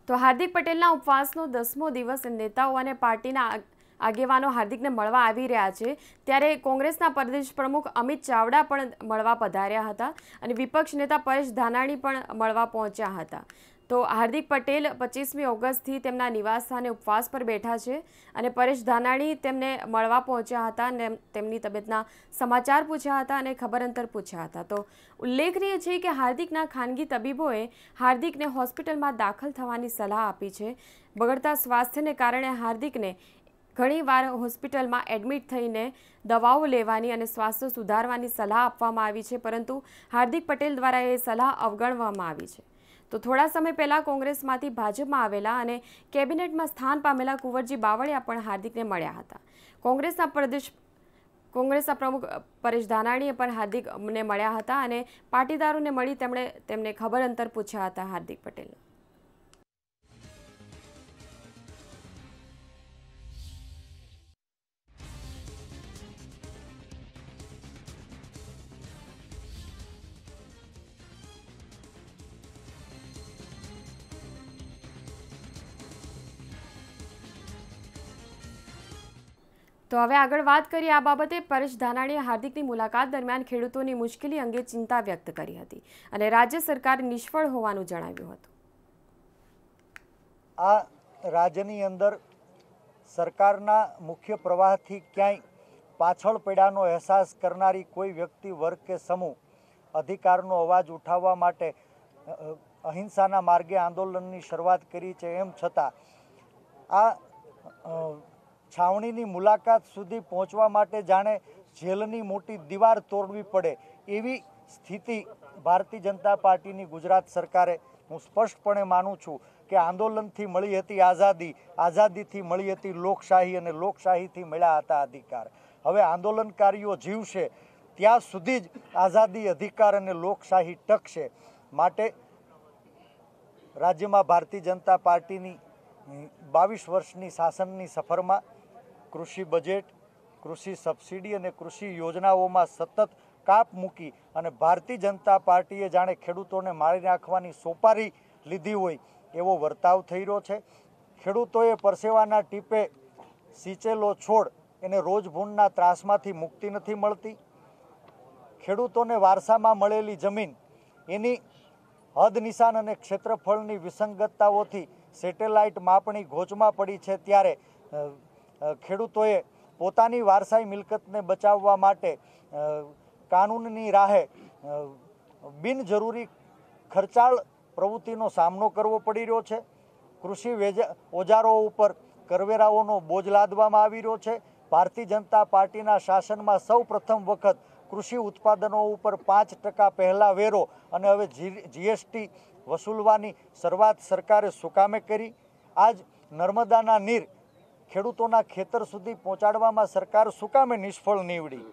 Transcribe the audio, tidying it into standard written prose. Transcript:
તો હાર્દિક પટેલના ઉપવાસનો 10મો દિવસ નેતાઓ અને પાર્ટીના આગેવાનો હાર્દિકને મળવા આવી રહ્યા છે ત્યારે કોંગ્રેસના પ્રદેશ પ્રમુખ અમિત ચાવડા પણ મળવા પધાર્યા હતા અને વિપક્ષ નેતા પરેશ ધાનાણી પણ મળવા પહોંચ્યા હતા। તો હાર્દિક પટેલ 25મી ઓગસ્ટથી તેમના નિવાસસ્થાને ઉપવાસ પર બેઠા છે અને પરેશ ધાનાણી તેમને મળવા પહોંચ્યા હતા અને તેમની તબિયતના સમાચાર પૂછ્યા હતા અને ખબર અંતર પૂછ્યા હતા। તો ઉલ્લેખનીય છે કે હાર્દિકના ખાનગી તબીબોએ હાર્દિકને હોસ્પિટલમાં દાખલ થવાની સલાહ આપી છે। બગડતા સ્વાસ્થ્યને કારણે હાર્દિકને ઘણીવાર હોસ્પિટલમાં એડમિટ થઈને દવાઓ લેવાની અને સ્વાસ્થ્ય સુધારવાની સલાહ આપવામાં આવી છે, પરંતુ હાર્દિક પટેલ દ્વારા એ સલાહ અવગણવામાં આવી છે। તો થોડા સમય પહેલા કોંગ્રેસમાંથી ભાજપમાં આવેલા અને કેબિનેટમાં સ્થાન પામેલા કુંવરજી બાવળિયા પણ હાર્દિકને મળ્યા હતા। કોંગ્રેસના પ્રમુખ પરેશ ધાનાણીએ પણ હાર્દિકને મળ્યા હતા અને પાટીદારોને મળી તેમને ખબર અંતર પૂછ્યા હતા હાર્દિક પટેલને। તો હવે આગળ વાત કરીએ આ બાબતે। પરેશ ધાનાણીએ હાર્દિકની મુલાકાત દરમિયાન ખેડૂતોની મુશ્કેલી અંગે ચિંતા વ્યક્ત કરી હતી અને રાજ્ય સરકાર નિષ્ફળ હોવાનું જણાવ્યું હતું। આ રાજ્યની અંદર સરકારના મુખ્ય પ્રવાહથી ક્યાંય પાછળ પડ્યાનો અહેસાસ કરનારી કોઈ વ્યક્તિ, વર્ગ કે સમૂહ અધિકારનો અવાજ ઉઠાવવા માટે અહિંસાના માર્ગે આંદોલનની શરૂઆત કરી છે, એમ છતાં આ છાવણીની મુલાકાત સુધી પહોંચવા માટે જાણે જેલની મોટી દીવાર તોડવી પડે એવી સ્થિતિ ભારતીય જનતા પાર્ટીની ગુજરાત સરકારે, હું સ્પષ્ટપણે માનું છું કે આંદોલનથી મળી હતી આઝાદી, આઝાદીથી મળી હતી લોકશાહી અને લોકશાહીથી મળ્યા હતા અધિકાર। હવે આંદોલનકારીઓ જીવશે ત્યાં સુધી જ આઝાદી, અધિકાર અને લોકશાહી ટકશે। માટે રાજ્યમાં ભારતીય જનતા પાર્ટીની 22 વર્ષની શાસનની સફરમાં કૃષિ બજેટ, કૃષિ સબસિડી અને કૃષિ યોજનાઓમાં સતત કાપ મૂકી અને ભારતીય જનતા પાર્ટીએ જાણે ખેડૂતોને મારી નાખવાની સોપારી લીધી હોય એવો વર્તાવ થઈ રહ્યો છે। ખેડૂતોએ પરસેવાના ટીપે સિંચેલો છોડ એને રોજભૂનના ત્રાસમાંથી મુક્તિ નથી મળતી। ખેડૂતોને વારસામાં મળેલી જમીન એની હદ નિશાન અને ક્ષેત્રફળની વિસંગતતાઓથી સેટેલાઇટ માપણી ગોચમાં પડી છે, ત્યારે ખેડૂતોએ પોતાની વારસાઈ મિલકતને બચાવવા માટે કાનૂનની રાહે બિનજરૂરી ખર્ચાળ પ્રવૃત્તિનો સામનો કરવો પડી રહ્યો છે। કૃષિ ઓજારો ઉપર કરવેરાઓનો બોજ લાદવામાં આવી રહ્યો છે। ભારતીય જનતા પાર્ટીના શાસનમાં સૌ પ્રથમ વખત કૃષિ ઉત્પાદનો ઉપર 5% પહેલા વેરો અને હવે જીએસટી વસૂલવાની શરૂઆત સરકારે સુકામે કરી। આજ નર્મદાના નીર ખેડૂતોના ખેતર સુધી પહોંચાડવામાં સરકાર સુકામે નિષ્ફળ નીવડી।